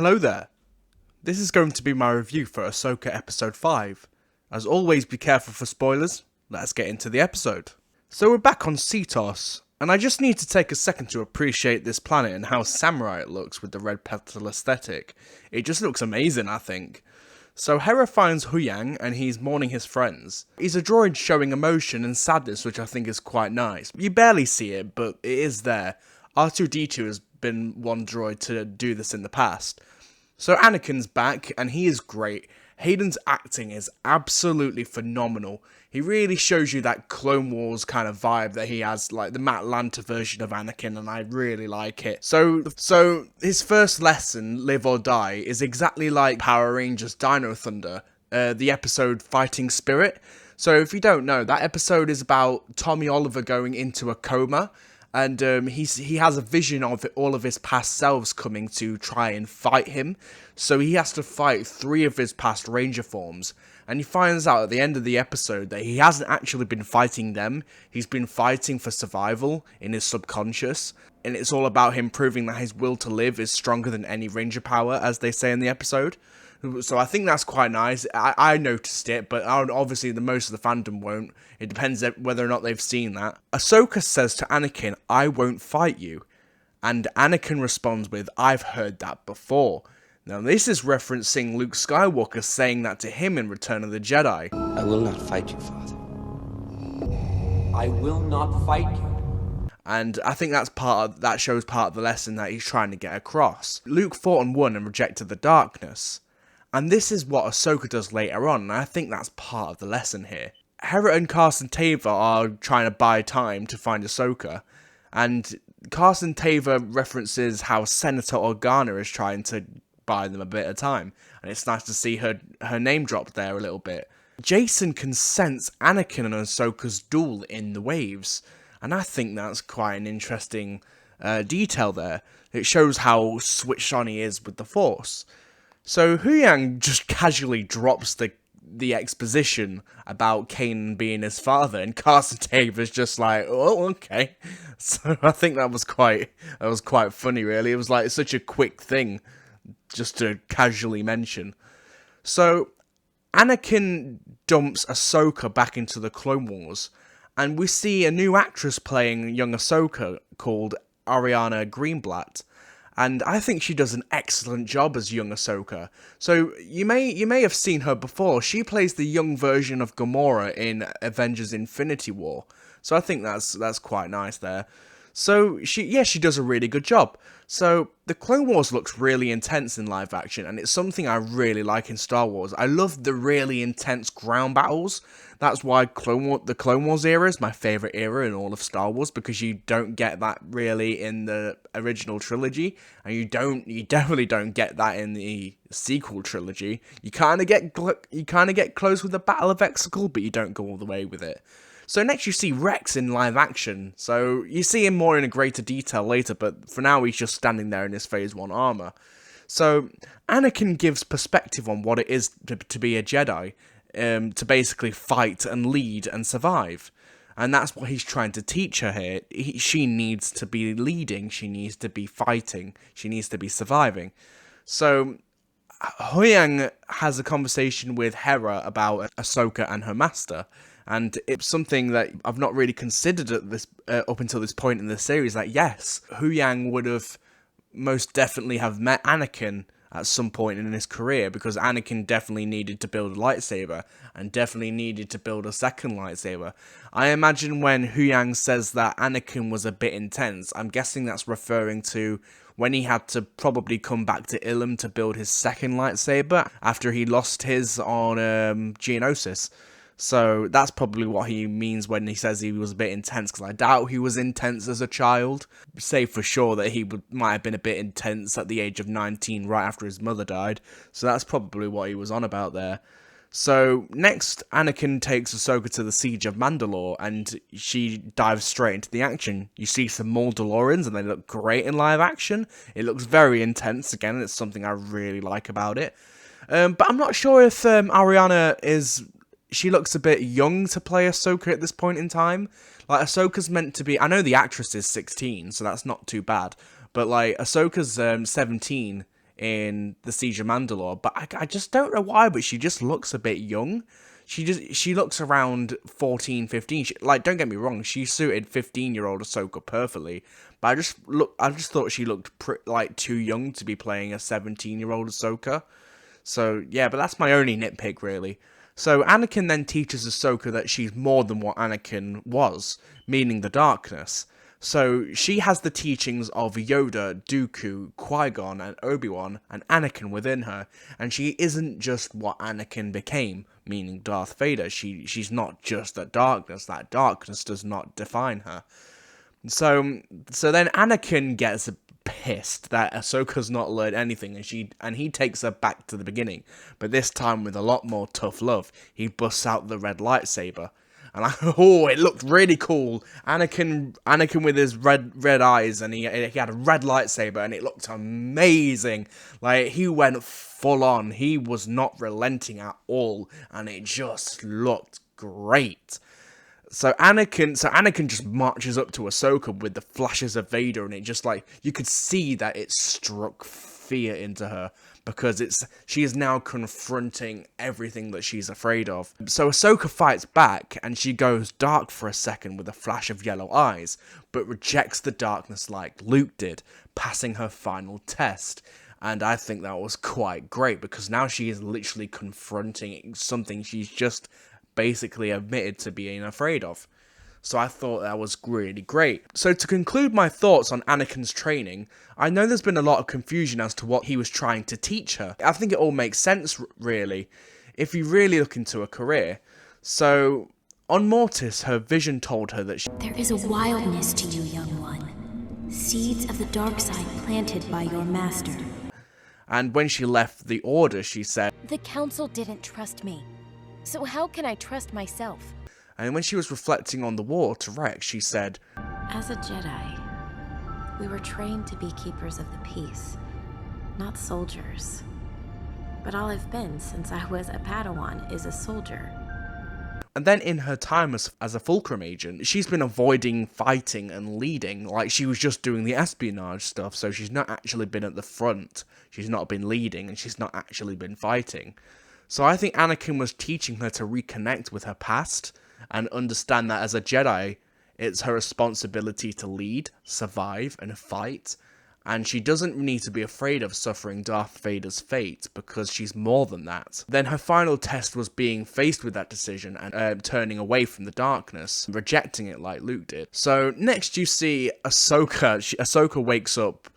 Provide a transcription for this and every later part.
Hello there. This is going to be my review for Ahsoka Episode 5. As always, be careful for spoilers. Let's get into the episode. So we're back on Cetos, and I just need to take a second to appreciate this planet and how samurai it looks with the red petal aesthetic. It just looks amazing, I think. So Hera finds Huyang and he's mourning his friends. He's a droid showing emotion and sadness, which I think is quite nice. You barely see it, but it is there. R2-D2 has been one droid to do this in the past. So Anakin's back, and he is great. Hayden's acting is absolutely phenomenal. He really shows you that Clone Wars kind of vibe that he has, like the Matt Lanter version of Anakin, and I really like it. So his first lesson, Live or Die, is exactly like Power Rangers Dino Thunder, the episode Fighting Spirit. So if you don't know, that episode is about Tommy Oliver going into a coma, and he has a vision of all of his past selves coming to try and fight him. So he has to fight 3 of his past Ranger forms. And he finds out at the end of the episode that he hasn't actually been fighting them. He's been fighting for survival in his subconscious. And it's all about him proving that his will to live is stronger than any Ranger power, as they say in the episode. So I think that's quite nice. I noticed it, but obviously the most of the fandom won't. It depends whether or not they've seen that. Ahsoka says to Anakin, "I won't fight you." And Anakin responds with, "I've heard that before." Now this is referencing Luke Skywalker saying that to him in Return of the Jedi. I will not fight you, Father. I will not fight you. And I think that shows part of the lesson that he's trying to get across. Luke fought and won and rejected the darkness. And this is what Ahsoka does later on, and I think that's part of the lesson here. Hera and Carson Tava are trying to buy time to find Ahsoka, and Carson Tava references how Senator Organa is trying to buy them a bit of time, and it's nice to see her name dropped there a little bit. Jason can sense Anakin and Ahsoka's duel in the waves, and I think that's quite an interesting detail there. It shows how switched on he is with the Force. So Huyang just casually drops the exposition about Kanan being his father, and Carson Tava's just like, "Oh, okay." So I think that was quite funny, really. It was like such a quick thing just to casually mention. So Anakin dumps Ahsoka back into the Clone Wars, and we see a new actress playing young Ahsoka called Ariana Greenblatt. And I think she does an excellent job as young Ahsoka. So you may have seen her before. She plays the young version of Gamora in Avengers Infinity War. So I think that's quite nice there. So she does a really good job. So the Clone Wars looks really intense in live action, and it's something I really like in Star Wars. I love the really intense ground battles. That's why the Clone Wars era is my favourite era in all of Star Wars, because you don't get that really in the original trilogy, and you definitely don't get that in the sequel trilogy. You kind of get close with the Battle of Exegol, but you don't go all the way with it. So next you see Rex in live action. So you see him more in a greater detail later, but for now he's just standing there in his Phase 1 armor. So Anakin gives perspective on what it is to be a Jedi, to basically fight and lead and survive. And that's what he's trying to teach her here. She needs to be leading, she needs to be fighting, she needs to be surviving. So Huyang has a conversation with Hera about Ahsoka and her master. And it's something that I've not really considered up until this point in the series. That yes, Huyang would have most definitely have met Anakin at some point in his career, because Anakin definitely needed to build a lightsaber and definitely needed to build a second lightsaber. I imagine when Huyang says that Anakin was a bit intense, I'm guessing that's referring to when he had to probably come back to Ilum to build his second lightsaber after he lost his on Geonosis. So that's probably what he means when he says he was a bit intense, because I doubt he was intense as a child. Say for sure that he might have been a bit intense at the age of 19 right after his mother died. So that's probably what he was on about there. So next, Anakin takes Ahsoka to the Siege of Mandalore, and she dives straight into the action. You see some Mandalorians, and they look great in live action. It looks very intense again, and it's something I really like about it. But I'm not sure if Ariana is... She looks a bit young to play Ahsoka at this point in time. Like, Ahsoka's meant to be... I know the actress is 16, so that's not too bad. But, like, Ahsoka's 17 in the Siege of Mandalore, but I just don't know why, but she just looks a bit young. She looks around 14, 15. Like, don't get me wrong, she suited 15-year-old Ahsoka perfectly, but I just thought she looked like too young to be playing a 17-year-old Ahsoka. So yeah, but that's my only nitpick really. So Anakin then teaches Ahsoka that she's more than what Anakin was, meaning the darkness. So she has the teachings of Yoda, Dooku, Qui-Gon, and Obi-Wan, and Anakin within her, and she isn't just what Anakin became, meaning Darth Vader. She's not just the darkness. That darkness does not define her. So then Anakin gets pissed that Ahsoka's not learned anything, and he takes her back to the beginning, but this time with a lot more tough love. He busts out the red lightsaber. And it looked really cool. Anakin with his red eyes, and he had a red lightsaber, and it looked amazing. Like, he went full on. He was not relenting at all, and it just looked great. So Anakin just marches up to Ahsoka with the flashes of Vader, and it just, like, you could see that it struck fear into her, because she is now confronting everything that she's afraid of. So Ahsoka fights back, and she goes dark for a second with a flash of yellow eyes, but rejects the darkness like Luke did, passing her final test. And I think that was quite great, because now she is literally confronting something she's just basically admitted to being afraid of. So I thought that was really great. So to conclude my thoughts on Anakin's training, I know there's been a lot of confusion as to what he was trying to teach her. I think it all makes sense, really, if you really look into her career. So, on Mortis, her vision told her that there is a wildness to you, young one. Seeds of the dark side planted by your master. And when she left the Order, she said, the Council didn't trust me, so how can I trust myself? And when she was reflecting on the war to Rex, she said, as a Jedi, we were trained to be keepers of the peace, not soldiers. But all I've been since I was a Padawan is a soldier. And then in her time as a Fulcrum agent, she's been avoiding fighting and leading, like she was just doing the espionage stuff, so she's not actually been at the front, she's not been leading, and she's not actually been fighting. So I think Anakin was teaching her to reconnect with her past, and understand that as a Jedi, it's her responsibility to lead, survive, and fight, and she doesn't need to be afraid of suffering Darth Vader's fate, because she's more than that. Then her final test was being faced with that decision, and turning away from the darkness, rejecting it like Luke did. So next you see Ahsoka. Ahsoka wakes up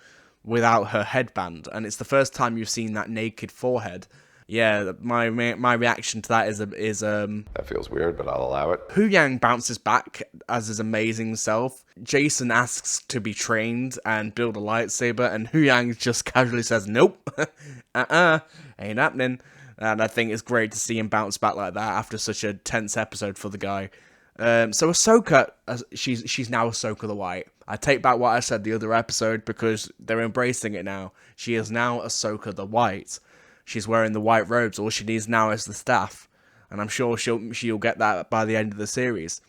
without her headband, and it's the first time you've seen that naked forehead. Yeah, my reaction to that is that feels weird, but I'll allow it. Huyang bounces back as his amazing self. Jason asks to be trained and build a lightsaber, and Huyang just casually says, nope, ain't happening. And I think it's great to see him bounce back like that after such a tense episode for the guy. So Ahsoka, she's now Ahsoka the White. I take back what I said the other episode, because they're embracing it now. She is now Ahsoka the White. She's wearing the white robes. All she needs now is the staff, and I'm sure she'll get that by the end of the series.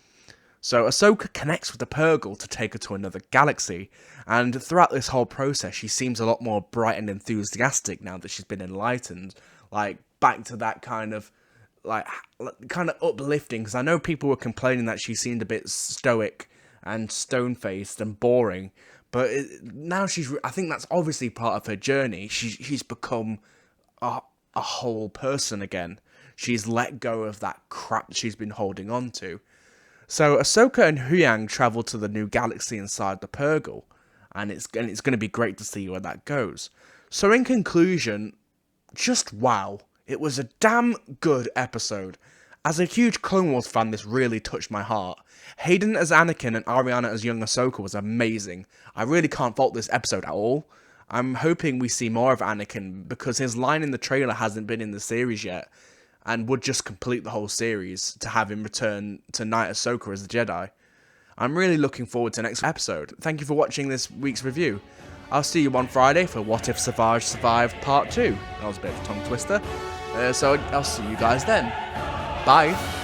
So Ahsoka connects with the Purgle to take her to another galaxy, and throughout this whole process, she seems a lot more bright and enthusiastic now that she's been enlightened. Like, back to that kind of uplifting, because I know people were complaining that she seemed a bit stoic and stone-faced and boring, but now I think that's obviously part of her journey. She's become a whole person again. She's let go of that crap she's been holding on to. So Ahsoka and Huyang travel to the new galaxy inside the Purgle, and it's going to be great to see where that goes. So in conclusion, just wow. It was a damn good episode. As a huge Clone Wars fan, this really touched my heart. Hayden as Anakin and Ariana as young Ahsoka was amazing. I really can't fault this episode at all. I'm hoping we see more of Anakin, because his line in the trailer hasn't been in the series yet, and would just complete the whole series to have him return to Knight Ahsoka as a Jedi. I'm really looking forward to next episode. Thank you for watching this week's review. I'll see you on Friday for What If Savage Survived Part 2. That was a bit of a tongue twister. So I'll see you guys then. Bye.